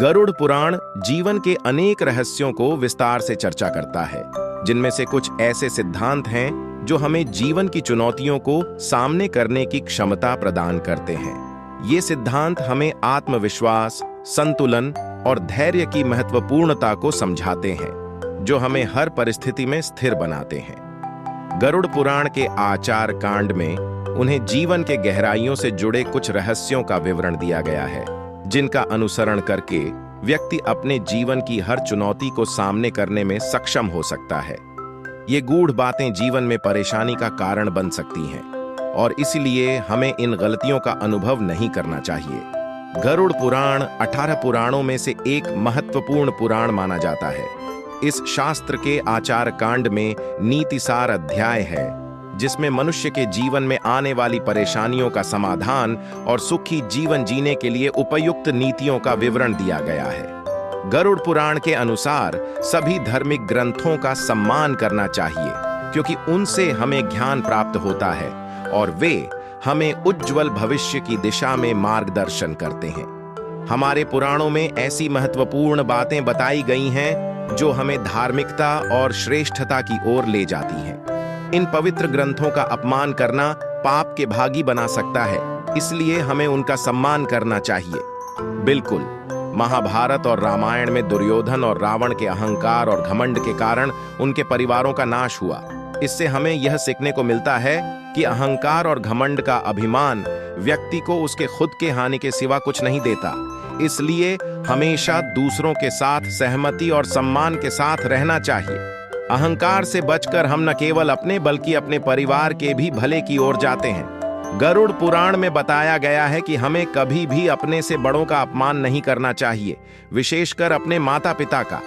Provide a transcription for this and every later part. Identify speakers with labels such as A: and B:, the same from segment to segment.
A: गरुड़ पुराण जीवन के अनेक रहस्यों को विस्तार से चर्चा करता है, जिनमें से कुछ ऐसे सिद्धांत हैं जो हमें जीवन की चुनौतियों को सामने करने की क्षमता प्रदान करते हैं। ये सिद्धांत हमें आत्मविश्वास, संतुलन और धैर्य की महत्वपूर्णता को समझाते हैं, जो हमें हर परिस्थिति में स्थिर बनाते हैं। गरुड़ पुराण के आचार कांड में उन्हें जीवन के गहराइयों से जुड़े कुछ रहस्यों का विवरण दिया गया है, जिनका अनुसरण करके व्यक्ति अपने जीवन की हर चुनौती को सामने करने में सक्षम हो सकता है। ये गूढ़ बातें जीवन में परेशानी का कारण बन सकती हैं, और इसलिए हमें इन गलतियों का अनुभव नहीं करना चाहिए। गरुड़ पुराण 18 पुराणों में से एक महत्वपूर्ण पुराण माना जाता है। इस शास्त्र के आचार कांड में नीतिसार अध्याय है, जिसमें मनुष्य के जीवन में आने वाली परेशानियों का समाधान और सुखी जीवन जीने के लिए उपयुक्त नीतियों का विवरण दिया गया है। गरुड़ पुराण के अनुसार सभी धार्मिक ग्रंथों का सम्मान करना चाहिए, क्योंकि उनसे हमें ज्ञान प्राप्त होता है और वे हमें उज्जवल भविष्य की दिशा में मार्गदर्शन करते हैं। हमारे पुराणों में ऐसी महत्वपूर्ण बातें बताई गई हैं जो हमें धार्मिकता और श्रेष्ठता की ओर ले जाती हैं। इन पवित्र ग्रंथों का अपमान करना पाप के भागी बना सकता है, इसलिए हमें उनका सम्मान करना चाहिए। बिल्कुल, महाभारत और रामायण में दुर्योधन और रावण के अहंकार और घमंड के कारण उनके परिवारों का नाश हुआ। इससे हमें यह सीखने को मिलता है कि अहंकार और घमंड का अभिमान व्यक्ति को उसके खुद के हानि के सिवा कुछ नहीं देता। इसलिए हमेशा दूसरों के साथ सहमति और सम्मान के साथ रहना चाहिए। अहंकार से बचकर हम न केवल अपने बल्कि अपने परिवार के भी भले की ओर जाते हैं। गरुड़ पुराण में बताया गया है कि हमें कभी भी अपने से बड़ों का अपमान नहीं करना चाहिए, विशेषकर अपने माता पिता का।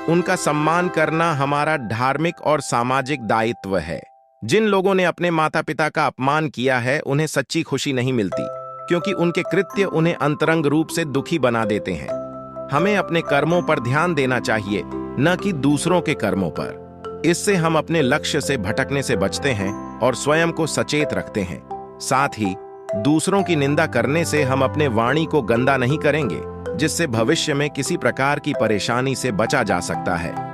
A: उनका सम्मान करना हमारा धार्मिक और सामाजिक दायित्व है। जिन लोगों ने अपने माता पिता का अपमान किया है, उन्हें सच्ची खुशी नहीं मिलती, क्योंकि उनके कृत्य उन्हें अंतरंग रूप से दुखी बना देते हैं। हमें अपने कर्मों पर ध्यान देना चाहिए, न कि दूसरों के कर्मों पर। इससे हम अपने लक्ष्य से भटकने से बचते हैं और स्वयं को सचेत रखते हैं। साथ ही दूसरों की निंदा करने से हम अपने वाणी को गंदा नहीं करेंगे, जिससे भविष्य में किसी प्रकार की परेशानी से बचा जा सकता है।